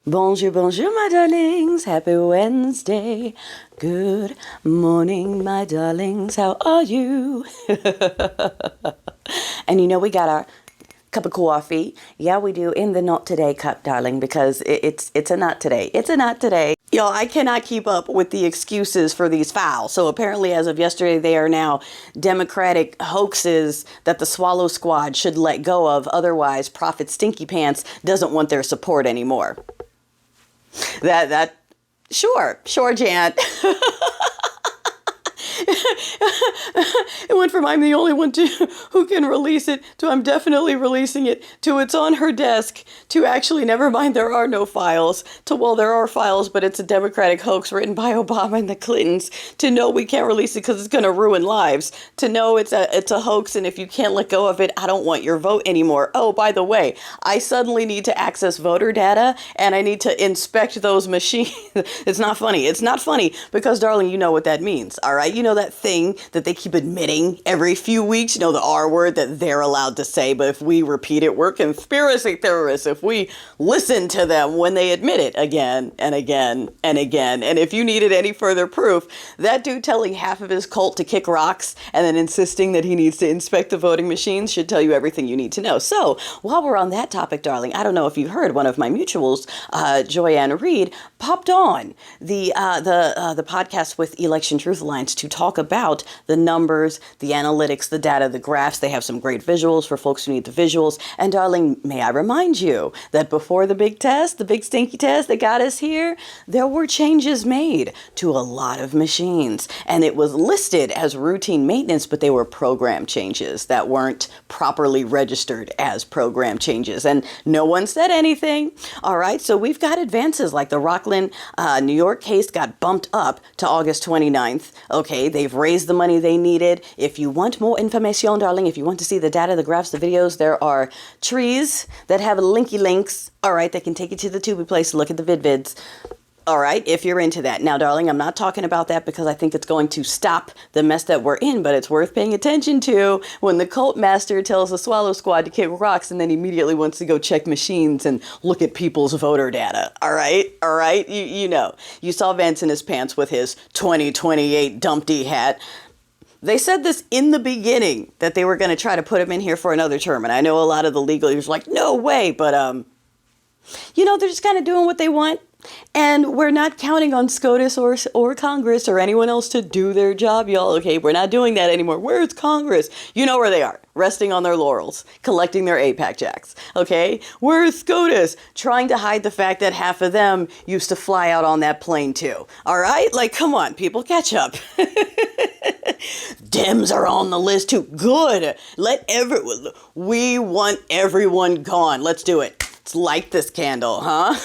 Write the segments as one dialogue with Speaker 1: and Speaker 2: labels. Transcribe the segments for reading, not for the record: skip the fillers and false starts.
Speaker 1: Bonjour, bonjour, my darlings. Happy Wednesday. Good morning, my darlings. How are you? And we got our cup of coffee. Yeah, we do, in the not today cup, darling, because it's a not today. It's a not today. Y'all, I cannot keep up with the excuses for these fouls. So apparently, as of yesterday, they are now Democratic hoaxes that the Swallow Squad should let go of. Otherwise, Prophet Stinky Pants doesn't want their support anymore. Sure, Jan. It went from I'm the only one who can release it to I'm definitely releasing it to it's on her desk to actually never mind there are no files to well there are files but it's a Democratic hoax written by Obama and the Clintons to no we can't release it because it's going to ruin lives to no it's a hoax and if you can't let go of it I don't want your vote anymore. Oh, by the way, I suddenly need to access voter data and I need to inspect those machines. It's not funny because darling, you know what that means. All right, you know that thing that they keep admitting every few weeks, the R word that they're allowed to say, but if we repeat it, we're conspiracy theorists. If we listen to them when they admit it again and again and again. And if you needed any further proof, that dude telling half of his cult to kick rocks and then insisting that he needs to inspect the voting machines should tell you everything you need to know. So while we're on that topic, darling, I don't know if you heard one of my mutuals, Reid, popped on the podcast with Election Truth Alliance to talk about the numbers, the analytics, the data, the graphs. They have some great visuals for folks who need the visuals. And darling, may I remind you that before the big test, the big stinky test that got us here, there were changes made to a lot of machines. And it was listed as routine maintenance, but they were program changes that weren't properly registered as program changes. And no one said anything. All right, so we've got advances like the Rockland, New York case got bumped up to August 29th. Okay, they've raised the money they needed. If you want more information, darling, if you want to see the data, the graphs, the videos, there are trees that have linky links. All right, that can take you to the Tubi place to look at the vids. All right, if you're into that. Now, darling, I'm not talking about that because I think it's going to stop the mess that we're in, but it's worth paying attention to when the cult master tells the Swallow Squad to kick rocks and then immediately wants to go check machines and look at people's voter data. All right, you know. You saw Vance in his pants with his 2028 Dumpty hat. They said this in the beginning that they were going to try to put him in here for another term, and I know a lot of the legal leaders like, no way, but they're just kind of doing what they want. And we're not counting on SCOTUS or Congress or anyone else to do their job, y'all. Okay, we're not doing that anymore. Where's Congress? You know where they are, resting on their laurels, collecting their APAC checks. Okay, where's SCOTUS? Trying to hide the fact that half of them used to fly out on that plane too. All right, like, come on, people, catch up. Dems are on the list too. Good. We want everyone gone. Let's do it. Let's light this candle, huh?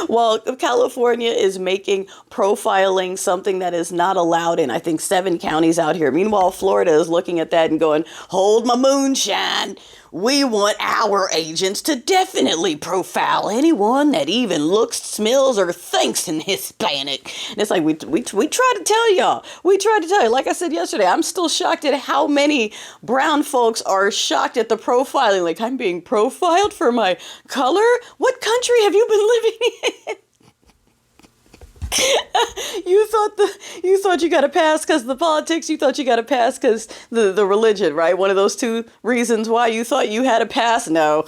Speaker 1: Well, California is making profiling something that is not allowed in, I think, 7 counties out here. Meanwhile, Florida is looking at that and going, hold my moonshine. We want our agents to definitely profile anyone that even looks, smells, or thinks in Hispanic. And it's like, we try to tell y'all. We try to tell you. Like I said yesterday, I'm still shocked at how many brown folks are shocked at the profiling. Like, I'm being profiled for my color? What country have you been living in? You thought you got to pass because of the politics. You thought you got to pass because the religion, right? One of those 2 reasons why you thought you had a pass. No.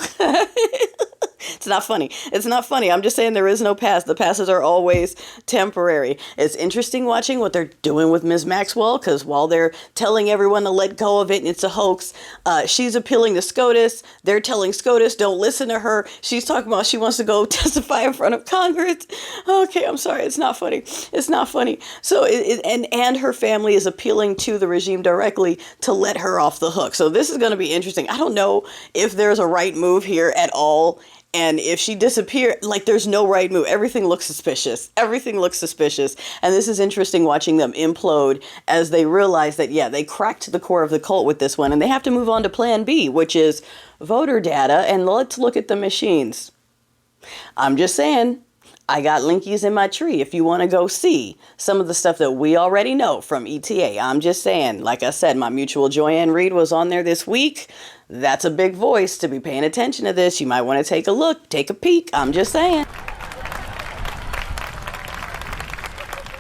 Speaker 1: It's not funny. It's not funny. I'm just saying there is no pass. The passes are always temporary. It's interesting watching what they're doing with Ms. Maxwell, because while they're telling everyone to let go of it and it's a hoax, she's appealing to SCOTUS. They're telling SCOTUS, don't listen to her. She's talking about she wants to go testify in front of Congress. Okay, I'm sorry. It's not funny. It's not funny. So, and her family is appealing to the regime directly to let her off the hook. So this is going to be interesting. I don't know if there's a right move here at all. And if she disappeared, like, there's no right move. Everything looks suspicious. Everything looks suspicious. And this is interesting watching them implode as they realize that, yeah, they cracked the core of the cult with this one. And they have to move on to plan B, which is voter data. And let's look at the machines. I'm just saying. I got linkies in my tree if you want to go see some of the stuff that we already know from E.T.A. I'm just saying, like I said, my mutual Joyanne Reid was on there this week. That's a big voice to be paying attention to this. You might want to take a look, take a peek. I'm just saying.